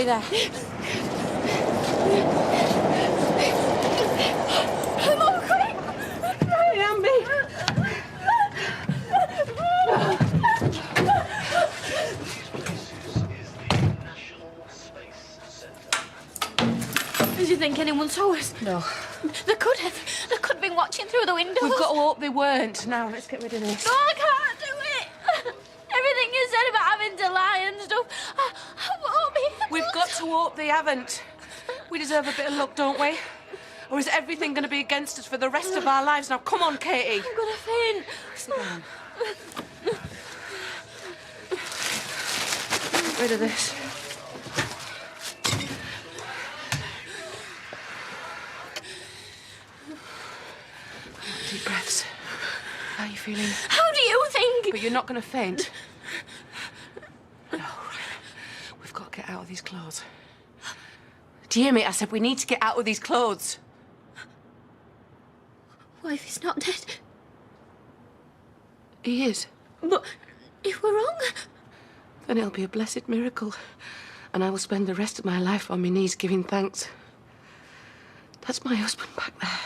there. Come on, quick! Right, Amby. Do you think anyone saw us? No. They could have. They could have been watching through the windows. We've got to hope they weren't. Now, let's get rid of this. No, I can't do it. Everything you said about having to lie and stuff, I won't be able We've got to hope they haven't. We deserve a bit of luck, don't we? Or is everything going to be against us for the rest of our lives? Now, come on, Katie. I'm gonna faint. Sit down. Get rid of this. Deep breaths. How are you feeling? How do you think? But you're not going to faint. No, right. We've got to get out of these clothes. Do you hear me? I said we need to get out of these clothes. What if he's not dead? He is. But if we're wrong... Then it'll be a blessed miracle. And I will spend the rest of my life on my knees giving thanks. That's my husband back there,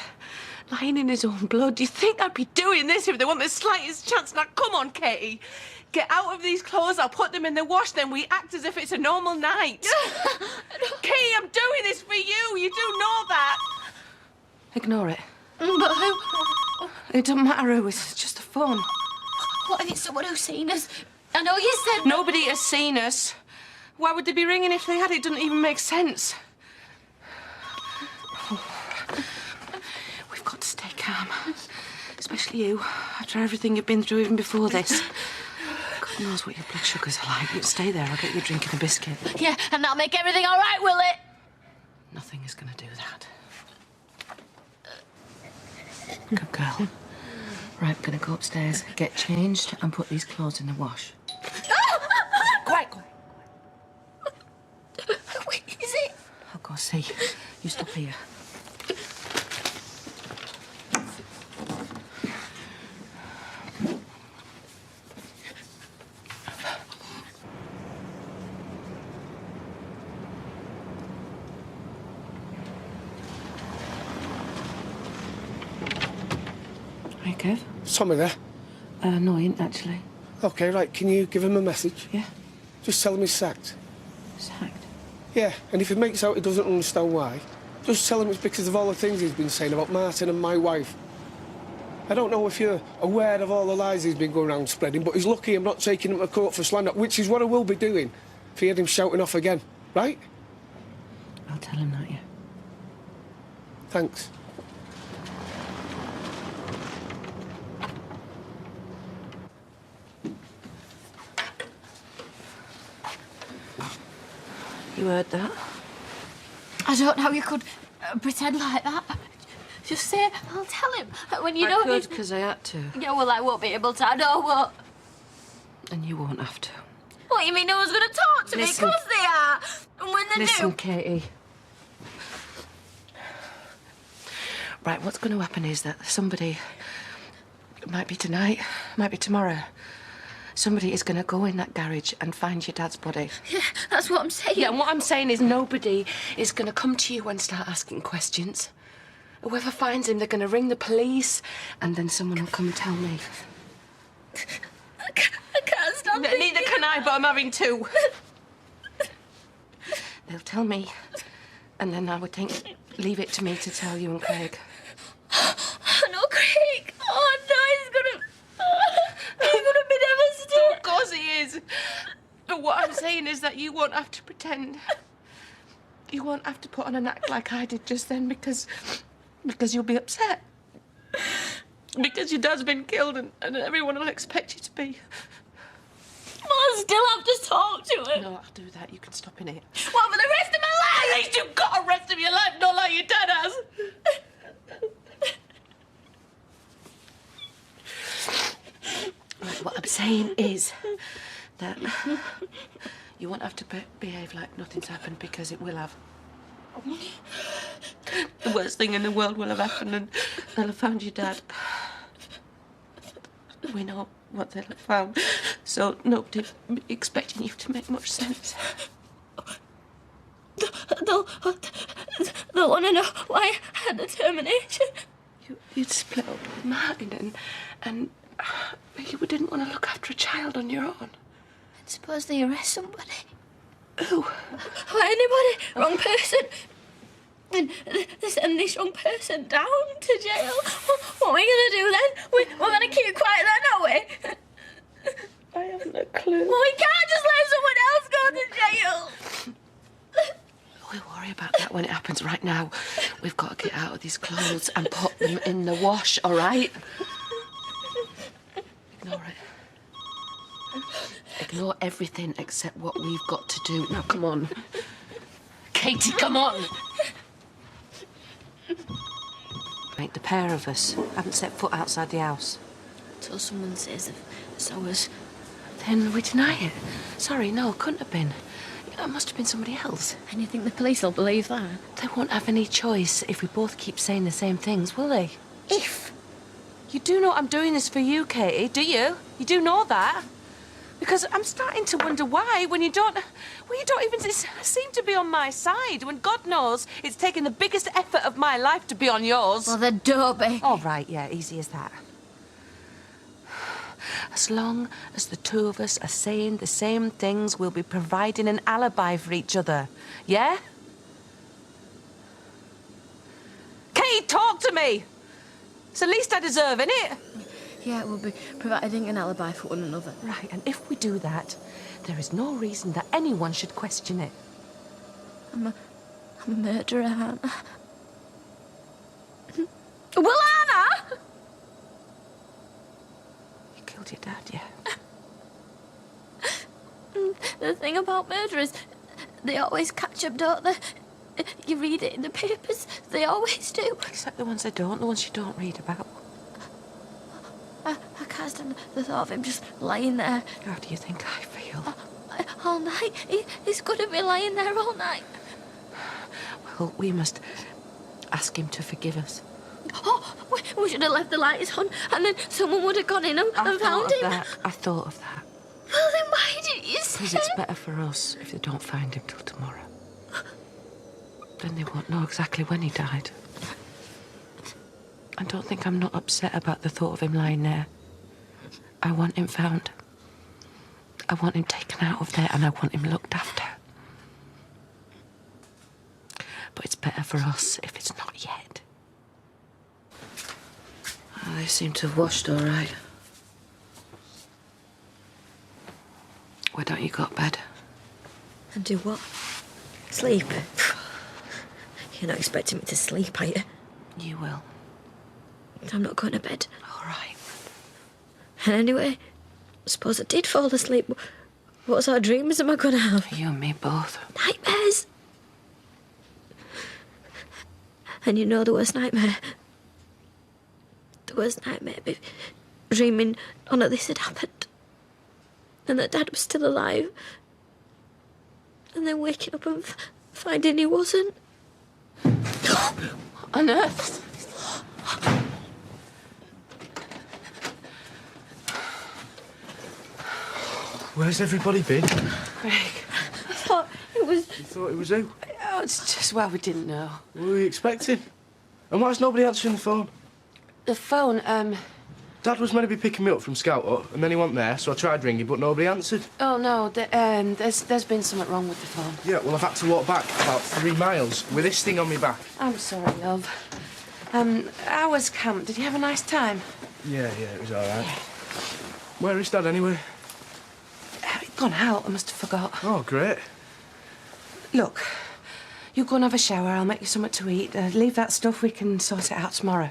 lying in his own blood. Do you think I'd be doing this if there wasn't the slightest chance? Now, come on, Katie. Get out of these clothes, I'll put them in the wash, then we act as if it's a normal night. Katie, I'm doing this for you. You do know that. Ignore it. But who... It doesn't matter who, it's just a phone. What if it's someone who's seen us? I know you said... Nobody has seen us. Why would they be ringing if they had? It doesn't even make sense. We've got to stay calm. Especially you, after everything you've been through even before this. God knows what your blood sugars are like. You stay there, I'll get you a drink and a biscuit. Yeah, and that'll make everything all right, will it? Nothing is going to do that. Good girl. Right, we're going to go upstairs, get changed, and put these clothes in the wash. Quiet, quiet. Wait, is it? I'll go see. You stop here. Hey, Kev. Is Tommy there? No, he ain't actually. OK, right, can you give him a message? Yeah? Just tell him he's sacked. Sacked? Yeah, and if he makes out he doesn't understand why, just tell him it's because of all the things he's been saying about Martin and my wife. I don't know if you're aware of all the lies he's been going around spreading, but he's lucky I'm not taking him to court for slander, which is what I will be doing if you hear him shouting off again, right? I'll tell him that, yeah. Thanks. You heard that? I don't know how you could pretend like that. Just say, I'll tell him. When you know... I could, because I had to. Yeah, well, I won't be able to. I know what. And you won't have to. What, you mean no one's going to talk to Listen. me? Of course they are. And when they Listen, do... Katie. Right, what's going to happen is that somebody... It might be tonight, might be tomorrow. Somebody is going to go in that garage and find your dad's body. Yeah, that's what I'm saying. Yeah, and what I'm saying is nobody is going to come to you and start asking questions. Whoever finds him, they're going to ring the police, and then someone will come and tell me. I can't stop Neither can I, but I'm having to. They'll tell me, and then I would think, leave it to me to tell you and Craig. No, Craig. Oh, no, he's gonna be devastated. Of course he is. But what I'm saying is that you won't have to pretend. You won't have to put on an act like I did just then because you'll be upset. Because your dad's been killed and everyone will expect you to be. Well, I still have to talk to him. No, I'll do that. You can stop in it. What, for the rest of my life? At least you've got a rest of your life, not like your dad has. Right, what I'm saying is that you won't have to behave like nothing's happened because it will have. The worst thing in the world will have happened and they'll have found your dad. We know what they'll have found, so nobody will be expecting you to make much sense. they'll want to know why I had the termination. You'd split up with Martin and you didn't want to look after a child on your own. And suppose they arrest somebody. Who? Why anybody? Wrong person. And they send this young person down to jail. What are we going to do then? We're going to keep quiet then, are we? I haven't a clue. Well, we can't just let someone else go to jail. We'll worry about that when it happens. Right now, we've got to get out of these clothes and put them in the wash, all right? Ignore it. Ignore everything except what we've got to do. Now, come on. Katie, come on! Right, the pair of us haven't set foot outside the house. Till someone says so was. Then we deny it. Sorry, no, couldn't have been. It must have been somebody else. And you think the police will believe that? They won't have any choice if we both keep saying the same things, will they? If? You do know I'm doing this for you, Katie, do you? You do know that? Because I'm starting to wonder why when you don't even seem to be on my side, when God knows it's taken the biggest effort of my life to be on yours. Well, then don't be. All right, yeah, easy as that. As long as the two of us are saying the same things, we'll be providing an alibi for each other. Yeah? Kate, talk to me! It's the least I deserve, innit? Yeah, we'll be providing an alibi for one another. Right, and if we do that, there is no reason that anyone should question it. I'm a murderer, Hannah. Well, Hannah! You killed your dad, yeah? The thing about murderers, they always catch up, don't they? You read it in the papers, they always do. Except the ones they don't, the ones you don't read about. I can't stand the thought of him just lying there. How do you think I feel? All night. He's going to be lying there all night. Well, we must ask him to forgive us. Oh, we should have left the lights on and then someone would have gone in and found him. I thought of that. Well, then why didn't you say? Because it's better for us if they don't find him till tomorrow. Then they won't know exactly when he died. And don't think I'm not upset about the thought of him lying there. I want him found. I want him taken out of there and I want him looked after. But it's better for us if it's not yet. Oh, they seem to have washed all right. Why don't you go to bed? And do what? Sleep? You're not expecting me to sleep, are you? You will. I'm not going to bed. All right. And anyway, suppose I did fall asleep. What sort of dreams am I going to have? You and me both. Nightmares. And you know the worst nightmare? The worst nightmare be dreaming none of this had happened. And that Dad was still alive. And then waking up and finding he wasn't. What on earth? Where's everybody been? Greg. I thought it was... You thought it was who? Oh, it's just, well, we didn't know. What were you expecting? And why's nobody answering the phone? The phone, Dad was meant to be picking me up from Scout Hut, and then he wasn't there, so I tried ringing, but nobody answered. Oh, no, there's been something wrong with the phone. Yeah, well, I've had to walk back about 3 miles with this thing on my back. I'm sorry, love. How was camp? Did you have a nice time? Yeah, it was all right. Where is Dad, anyway? He'd gone out. I must have forgot. Oh, great. Look, you go and have a shower. I'll make you something to eat. Leave that stuff. We can sort it out tomorrow.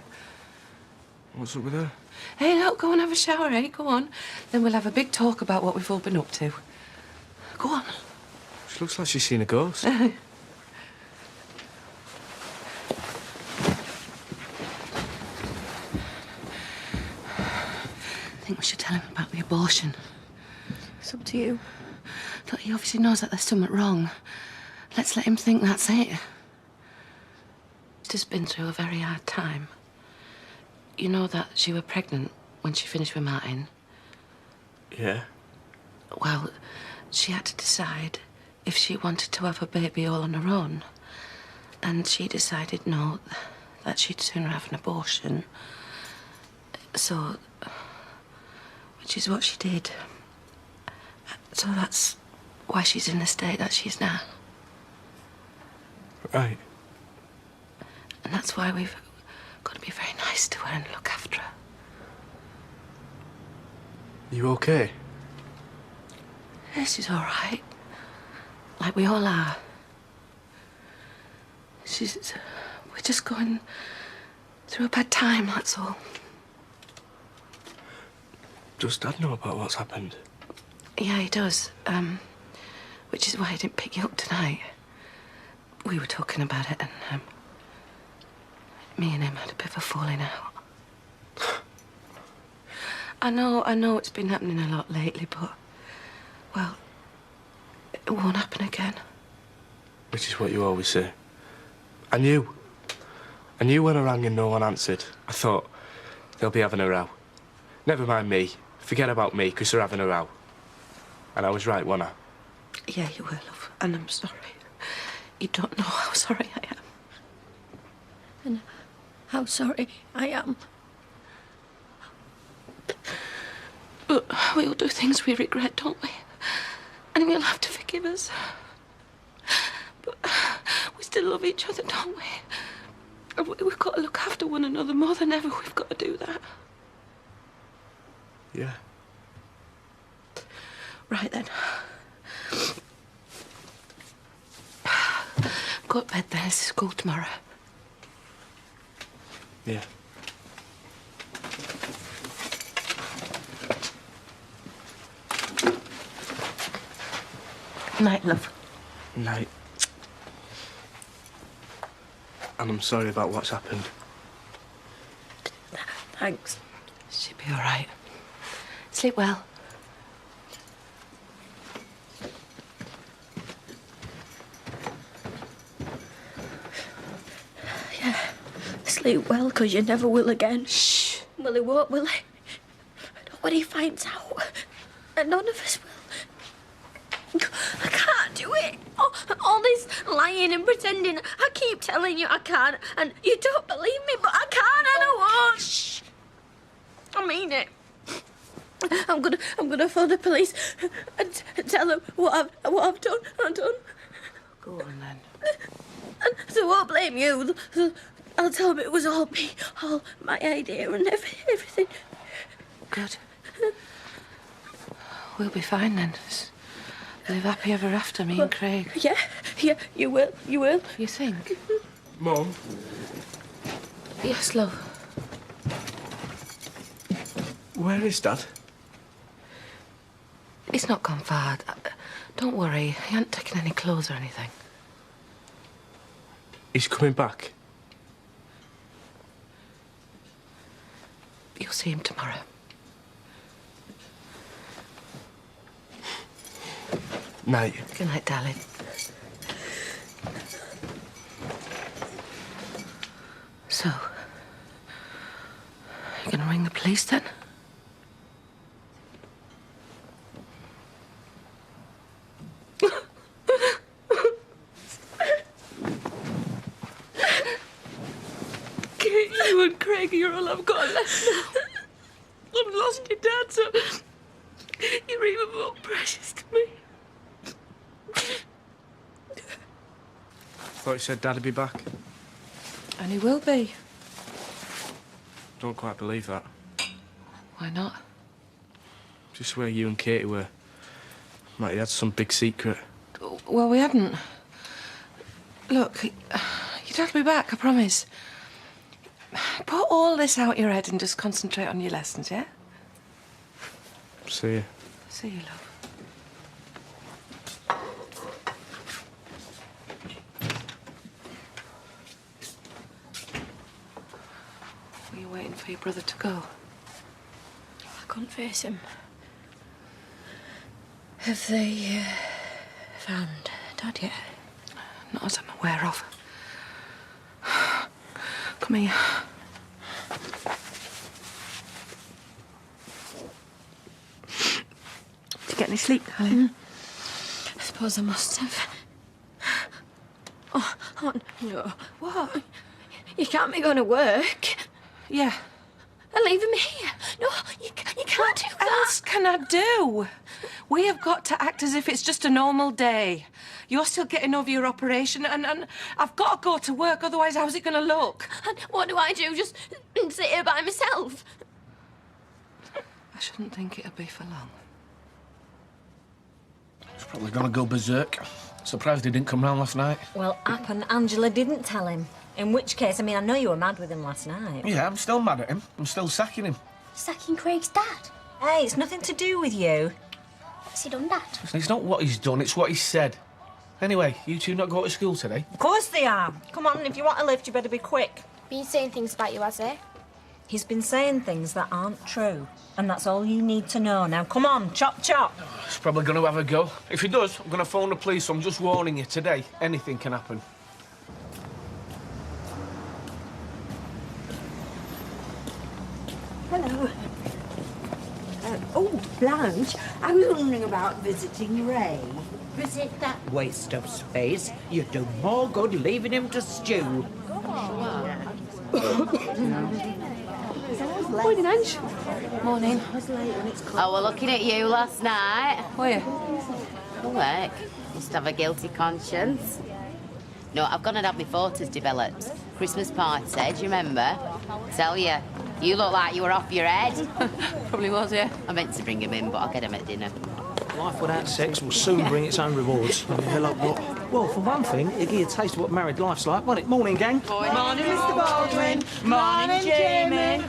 What's up with her? Hey, look, go and have a shower, eh? Go on. Then we'll have a big talk about what we've all been up to. Go on. She looks like she's seen a ghost. I think we should tell him about the abortion. It's up to you. Look, he obviously knows that there's something wrong. Let's let him think that's it. He's just been through a very hard time. You know that she was pregnant when she finished with Martin? Yeah. Well, she had to decide if she wanted to have a baby all on her own And she decided no, that she'd sooner have an abortion. So, which is what she did. So that's why she's in the state that she's now. Right. And that's why we've got to be very nice to her and look after her. You okay? Yes, she's all right. Like we all are. We're just going through a bad time, that's all. Does Dad know about what's happened? Yeah, he does. Which is why he didn't pick you up tonight. We were talking about it, and me and him had a bit of a falling out. I know it's been happening a lot lately, but, well, it won't happen again. Which is what you always say. I knew when I rang and no one answered. I thought, they'll be having a row. Never mind me. Forget about me, because they're having a row. And I was right, wasn't I? Yeah, you were, love, and I'm sorry. You don't know how sorry I am. And how sorry I am. But we all do things we regret, don't we? And we'll have to forgive us. But we still love each other, don't we? And we've got to look after one another more than ever. We've got to do that. Yeah. Right then. Go to bed then. It's school tomorrow. Yeah. Night, love. Night. And I'm sorry about what's happened. Thanks. She'll be all right. Sleep well. Yeah. Sleep well, because you never will again. Shh. Well, he won't, will he? When he finds out, and none of us will. I can't do it. All this lying and pretending. I keep telling you I can't, and you don't believe me, but I can't and I won't. Shh. I mean it. I'm gonna phone the police and tell them what I've done. I've done. Go on then. And they won't blame you. I'll tell them it was all me, all my idea and everything. Good. We'll be fine then. Just live happy ever after, me and Craig. Yeah, you will. You think? Mum? Yes, love. Where is Dad? He's not gone far. Don't worry. He hasn't taken any clothes or anything. He's coming back. You'll see him tomorrow. Night. Good night, darling. So, you gonna ring the police then? Kate, you and Craig, you're all I've got left now. I've lost your dad, so you're even more precious to me. Thought you said Dad'd be back. And he will be. Don't quite believe that. Why not? Just where you and Katie were. Like you had some big secret. Well, we hadn't. Look, your dad'll be back, I promise. Put all this out your head and just concentrate on your lessons, yeah? See you. See you, love. Were you waiting for your brother to go? I couldn't face him. Have they found Dad yet? Not as I'm aware of. Come here. Did you get any sleep, darling? I suppose I must have. Oh, on. No. What? You can't be going to work Yeah. and leaving me here. No, you can't do What that. else can I do? We have got to act as if it's just a normal day. You're still getting over your operation, and I've got to go to work, otherwise how's it going to look? And what do I do? Just sit here by myself? I shouldn't think it'll be for long. He's probably gonna go berserk. Surprised he didn't come round last night. Well, App and Angela didn't tell him. In which case, I mean, I know you were mad with him last night. Yeah, I'm still mad at him. I'm still sacking him. Sacking Craig's dad? Hey, it's nothing to do with you. What's he done, Dad? It's not what he's done, it's what he said. Anyway, you two not go to school today? Of course they are. Come on, if you want a lift, you better be quick. Been saying things about you, has he? He's been saying things that aren't true. And that's all you need to know. Now, come on, chop, chop. He's probably gonna have a go. If he does, I'm gonna phone the police, so I'm just warning you, today, anything can happen. Hello. Oh, Blanche, I was wondering about visiting Ray. Visit that. Waste of space. You'd do more good leaving him to stew. Morning, Ange. Morning. Oh, we're looking at you last night. Oh, yeah. Look, must have a guilty conscience. No, I've gone and had my photos developed. Christmas party, do you remember? Tell you, you look like you were off your head. Probably was, yeah. I meant to bring him in, but I'll get him at dinner. Life without sex will soon bring its own rewards. Yeah, like what? Well, for one thing, it'll give you a taste of what married life's like, won't it? Morning, gang. Morning, Mr. Baldwin. Morning, Jamie.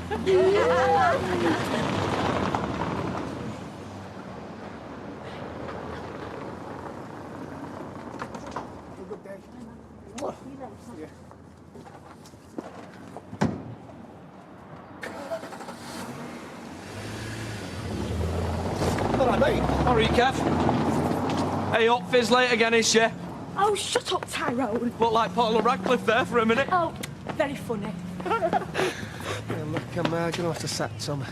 All right, mate. All right, Kev. Hey, up, Fizz late again, is she? Oh, shut up, Tyrone. Looked like Paula Radcliffe there for a minute. Oh, very funny. Yeah, look, I'm gonna have to sack Tommy.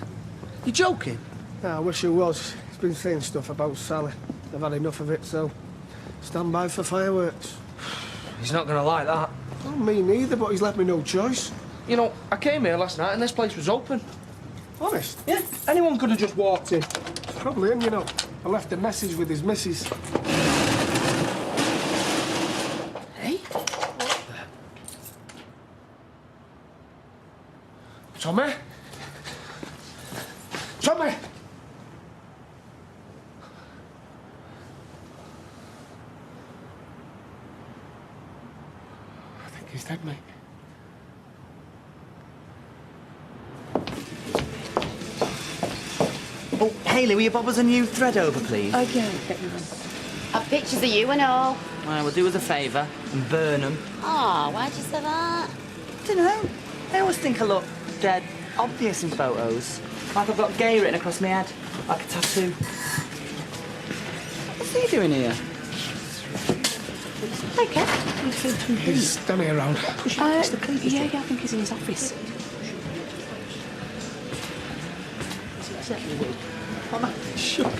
You joking? Yeah, I wish he was. He's been saying stuff about Sally. I've had enough of it, so stand by for fireworks. He's not gonna like that. Well, me neither, but he's left me no choice. You know, I came here last night and this place was open. Honest? Yeah, anyone could have just walked in. Probably him, you know. I left a message with his missus. Hey? Tommy? Tommy! I think he's dead, mate. Oh, Hayley, will you bob us a new thread over, please? Okay, I'll get you one. I've pictures of you and all. Well, we'll do us a favour and burn them. Oh, why'd you say that? Dunno. I always think I look dead obvious in photos. Like I've got gay written across my head, like a tattoo. What's he doing here? Okay. He's standing around. Yeah, I think he's in his office. Sure.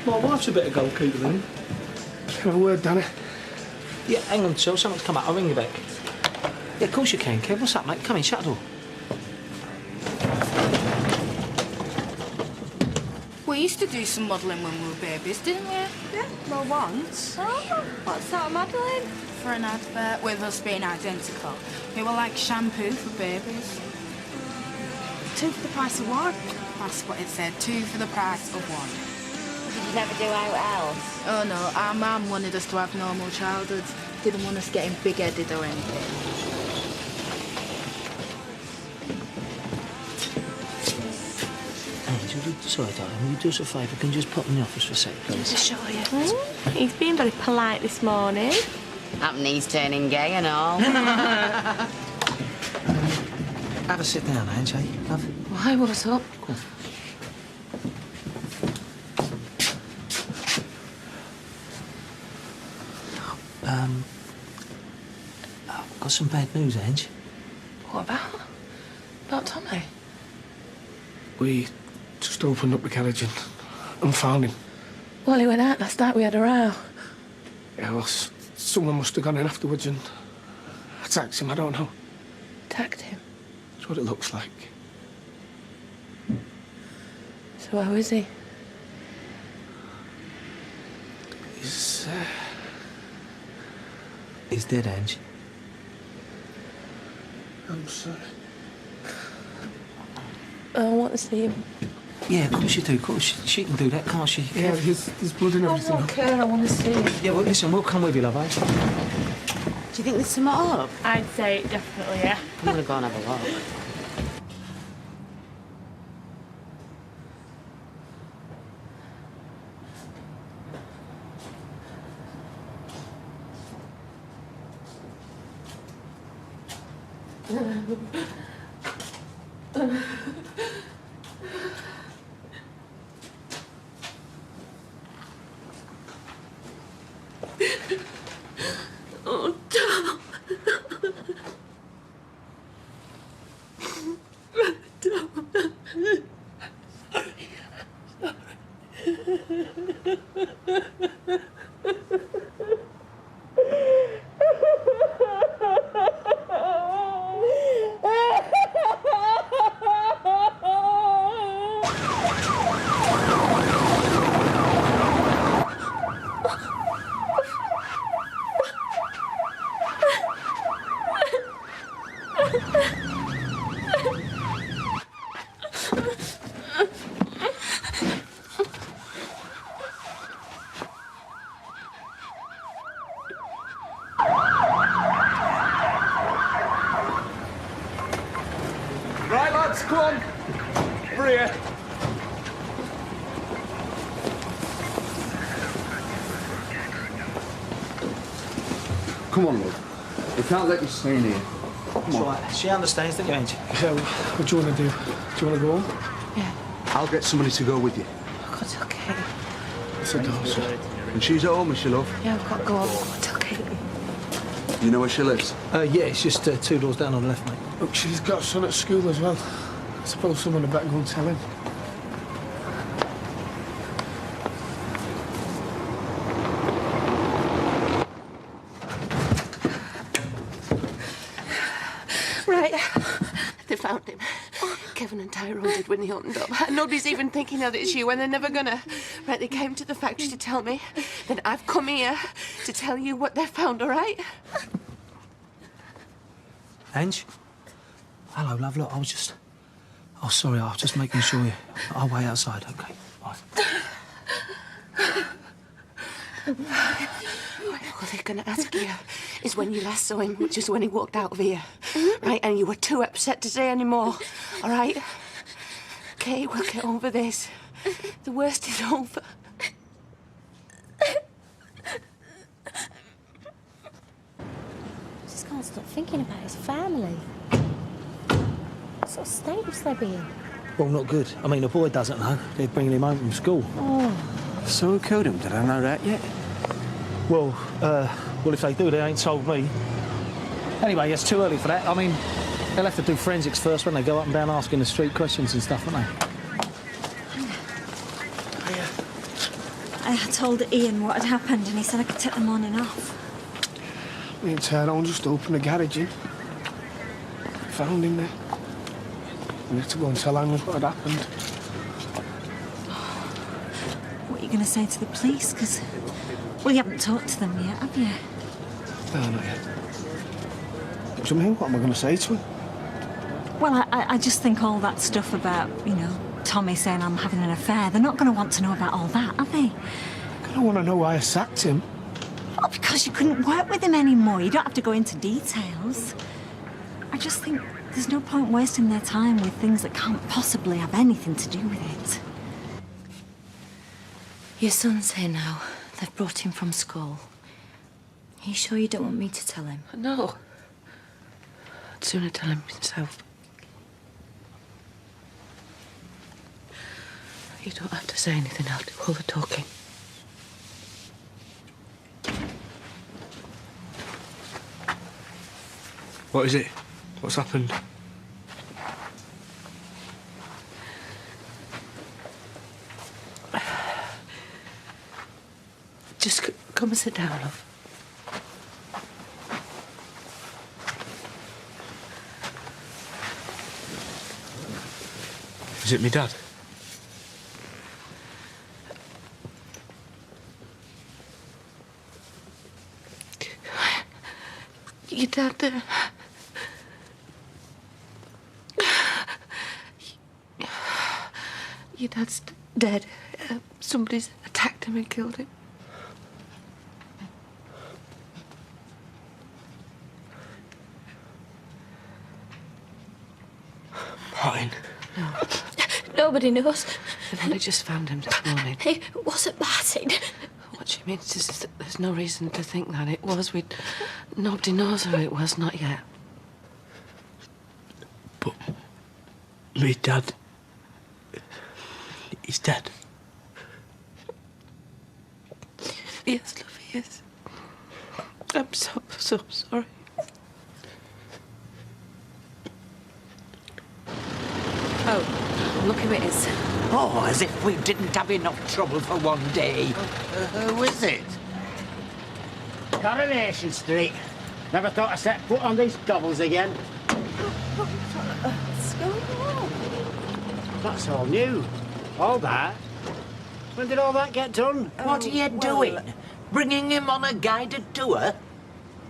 My wife's a bit of goalkeeper, isn't he? Can I have a word, Danny? Yeah, hang on, so someone's come out. I'll ring you back. Yeah, of course you can, Kev. What's up, mate? Come in, shut the door. We used to do some modelling when we were babies, didn't we? Yeah, well, once. Oh, what sort of modelling? For an advert with us being identical. We were like shampoo for babies. 2 for the price of 1. That's what it said, 2 for the price of 1. Did you never do out else? Oh no, our mum wanted us to have normal childhoods. Didn't want us getting big-headed or anything. Sorry, darling, will you do us a favour? Can you just pop in the office for a sec, please? To show you. He's been very polite this morning. Happened he's turning gay and all. Have a sit down, Ange, eh, love? Why, what's up? Come on. I've got some bad news, Ange. What about? About Tommy? We just opened up the carriage and found him. Well, he went out last night. We had a row. Yeah, well, someone must have gone in afterwards and attacked him, I don't know. Attacked him. That's what it looks like. So how is he? He's dead, Ange. I'm sorry. I want to see him. Yeah, of course you do. Of course, she can do that, can't she? Yeah, there's blood and I everything. don't care, I want to see him. Yeah, well, listen, we'll come with you, love, eh? Do you think there's some up? I'd say definitely, yeah. I'm gonna go and have a look. Oh, Tom. Right, lads, come on. Over here. Come on, love. We can't let you stay in here. That's right. She understands, doesn't you, Ange? So, what do you want to do? Do you want to go home? Yeah. I'll get somebody to go with you. Oh, God, it's okay. It's a door, sir. And she's at home, is she, love? Yeah, I've got to go home. It's okay. You know where she lives? Yeah, it's just 2 doors down on the left, mate. Look, she's got a son at school as well. I suppose someone had better go and tell him. Right. They found him. Kevin and Tyrone did when he opened up. And nobody's even thinking that it's you, and they're never gonna. Right, they came to the factory to tell me. Then I've come here to tell you what they found, all right? Ange? Hello, love. Look, I was just... Oh, sorry, I was just making sure you... I'll wait outside, OK? Right. All they're gonna ask you is when you last saw him, which is when he walked out of here. Right, and you were too upset to say any more, all right? OK, we'll get over this. The worst is over. Just can't stop thinking about his family. What sort of state must they be in? Well, not good. I mean, the boy doesn't know. They're bringing him home from school. So who killed him? Did I know that yet? Well, if they do, they ain't told me. Anyway, it's too early for that. I mean, they'll have to do forensics first when they go up and down asking the street questions and stuff, won't they? I told Ian what had happened and he said I could take the morning off. Me and Tyrone just opened the garage in. Found him there. We had to go and tell Anne what had happened. What are you going to say to the police? Because, well, you haven't talked to them yet, have you? No, not yet. What do you mean? What am I going to say to him? Well, I just think all that stuff about, you know, Tommy saying I'm having an affair, they're not going to want to know about all that, are they? I don't want to know why I sacked him. Well, because you couldn't work with him anymore. You don't have to go into details. I just think there's no point wasting their time with things that can't possibly have anything to do with it. Your son's here now. They've brought him from school. Are you sure you don't want me to tell him? No. I'd sooner tell him himself. You don't have to say anything. I'll do all the talking. What is it? What's happened? Just come and sit down, love. Is it me dad? Your dad, your dad's dead. Somebody's attacked him and killed him. Martin. No. Nobody knows. They've only just found him this morning. It wasn't Martin. What she means is that there's no reason to think that it was. Nobody knows who it was, not yet. But me dad, he's dead. Yes, love, he is. I'm so sorry. Oh, look who it is. Oh, as if we didn't have enough trouble for one day. Who is it? Coronation Street. Never thought I'd set foot on these cobbles again. What's going on? That's all new. All that. When did all that get done? What are you doing? Bringing him on a guided tour?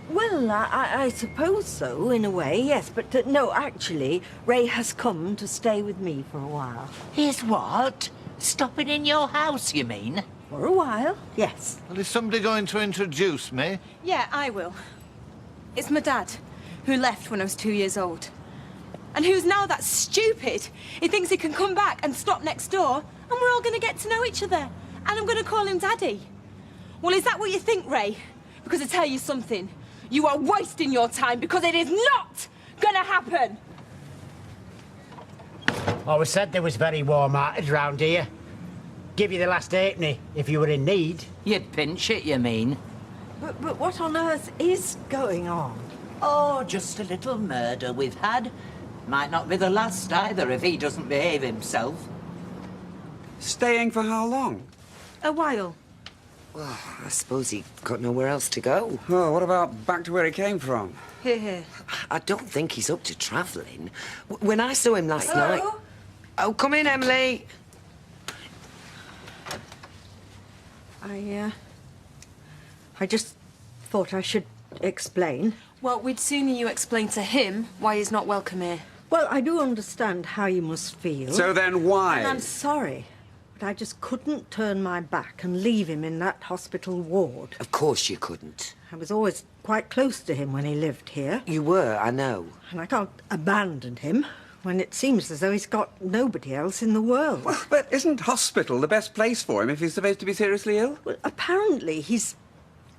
Well, I suppose so, in a way, yes. But no, actually, Ray has come to stay with me for a while. He's what? Stopping in your house, you mean? For a while, yes. Well, is somebody going to introduce me? Yeah, I will. It's my dad, who left when I was 2 years old. And who's now that stupid. He thinks he can come back and stop next door, and we're all going to get to know each other. And I'm going to call him Daddy. Well, is that what you think, Ray? Because I tell you something. You are wasting your time because it is not going to happen. Always said there was very warm-hearted round here. Give you the last halfpenny if you were in need. You'd pinch it, you mean? But what on earth is going on? Oh, just a little murder we've had. Might not be the last either if he doesn't behave himself. Staying for how long? A while. Well, I suppose he got nowhere else to go. Oh, what about back to where he came from? Here. I don't think he's up to travelling. When I saw him last Hello? night... Oh, come in, Emily. I just thought I should explain. Well, we'd sooner you explain to him why he's not welcome here. Well, I do understand how you must feel. So then why? And I'm sorry, but I just couldn't turn my back and leave him in that hospital ward. Of course you couldn't. I was always quite close to him when he lived here. You were, I know. And I can't abandon him when it seems as though he's got nobody else in the world. Well, but isn't hospital the best place for him if he's supposed to be seriously ill? Well, apparently he's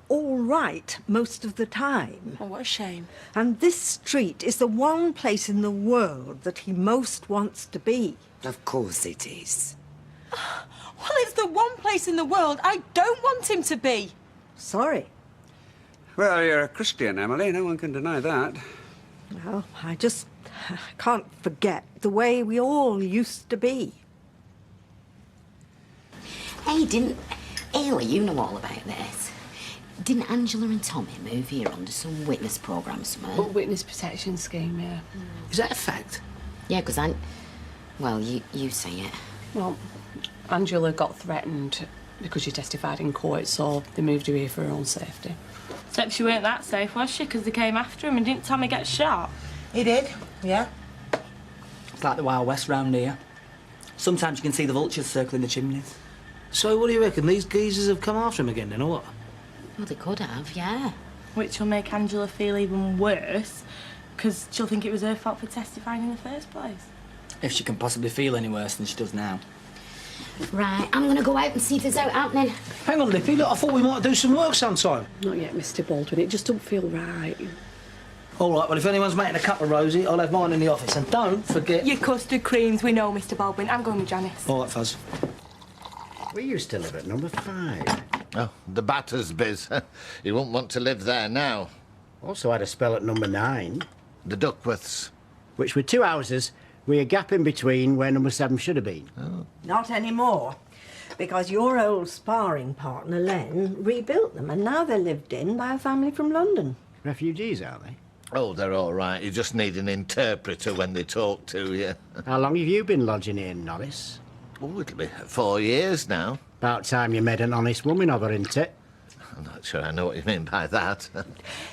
all right most of the time. Oh, what a shame. And this street is the one place in the world that he most wants to be. Of course it is. Well, it's the one place in the world I don't want him to be. Sorry. Well, you're a Christian, Emily. No one can deny that. Well, I just can't forget the way we all used to be. Hey, Ailey, you know all about this. Didn't Angela and Tommy move here under some witness programme or something? Oh, witness protection scheme, yeah. Is that a fact? Yeah, because well, you say it. Well, Angela got threatened because she testified in court, so they moved her here for her own safety. Except she weren't that safe, was she? Because they came after him and didn't Tommy get shot? He did, yeah. It's like the Wild West round here. Sometimes you can see the vultures circling the chimneys. So what do you reckon? These geezers have come after him again, then, or what? Well, they could have, yeah. Which will make Angela feel even worse, because she'll think it was her fault for testifying in the first place. If she can possibly feel any worse than she does now. Right, I'm going to go out and see if there's out happening. Hang on, Lippy, look, I thought we might do some work sometime. Not yet, Mr. Baldwin. It just don't feel right. All right, well, if anyone's making a cup of Rosie, I'll have mine in the office. And don't forget... Your custard creams, we know, Mr. Baldwin. I'm going with Janice. All right, Fuzz. We used to live at number 5. Oh, the Batters biz. You won't want to live there now. Also had a spell at number 9. The Duckworths. Which were 2 houses with a gap in between where number 7 should have been. Oh. Not anymore, because your old sparring partner, Len, rebuilt them, and now they're lived in by a family from London. Refugees, are they? Oh, they're all right. You just need an interpreter when they talk to you. How long have you been lodging here, Norris? Oh, it'll be 4 years now. About time you made an honest woman of her, isn't it? I'm not sure I know what you mean by that.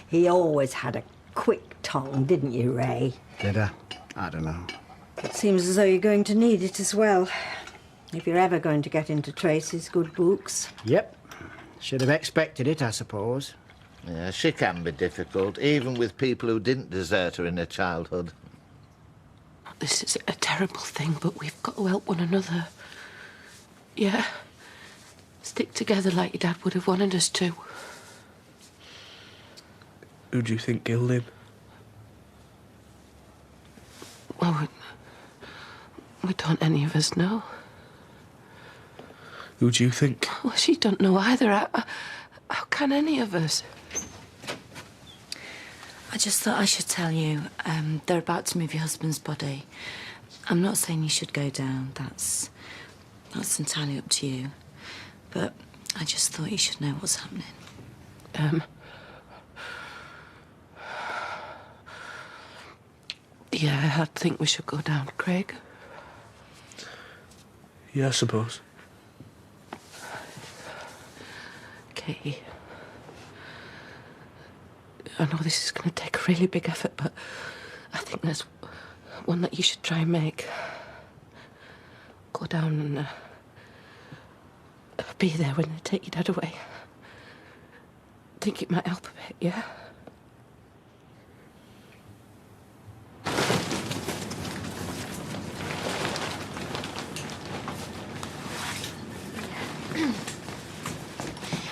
He always had a quick tongue, didn't you, Ray? Did I? I don't know. It seems as though you're going to need it as well. If you're ever going to get into Tracy's good books. Yep. Should have expected it, I suppose. Yeah, she can be difficult, even with people who didn't desert her in her childhood. This is a terrible thing, but we've got to help one another. Yeah? Stick together like your dad would have wanted us to. Who do you think killed him? Well, we don't any of us know. Who do you think? Well, she don't know either. How can any of us? I just thought I should tell you, they're about to move your husband's body. I'm not saying you should go down. That's entirely up to you. But I just thought you should know what's happening. Yeah, I think we should go down, Craig. Yeah, I suppose. Katie. I know this is going to take a really big effort, but I think there's one that you should try and make. Go down and be there when they take your dad away. I think it might help a bit, yeah?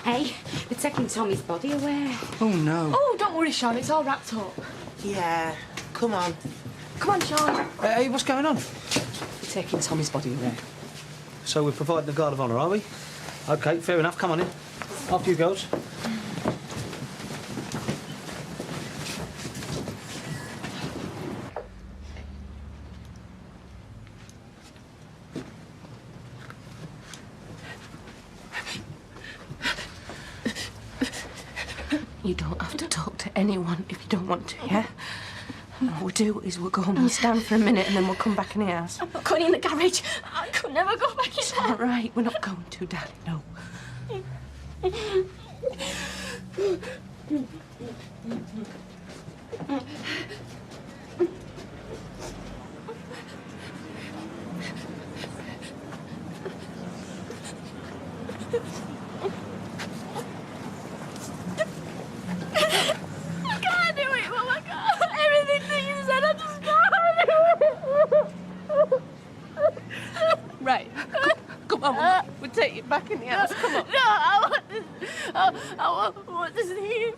Hey, we're taking Tommy's body away. Oh, no. Oh, don't worry, Sean. It's all wrapped up. Yeah, come on. Come on, Sean. Hey, what's going on? We're taking Tommy's body away. So we're providing the guard of honour, are we? OK, fair enough. Come on in. After you girls. You don't have to talk to anyone if you don't want to, yeah? And what we'll do is we'll go home and stand for a minute and then we'll come back in the house. I'm not going in the garage. I could never go back in It's there. all right. We're not going to, darling, no. I can't do it, Mum. I can't. Everything that you said, I just can't do it. Right. Come on, we'll take you back in the house. Come on. No, I want to. I want to see him.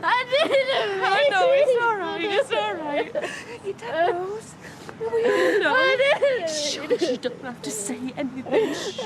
I didn't. I know, it's all right. It's all right. Your dad knows. We all know. I didn't. Shush, you don't have to say anything. Shh.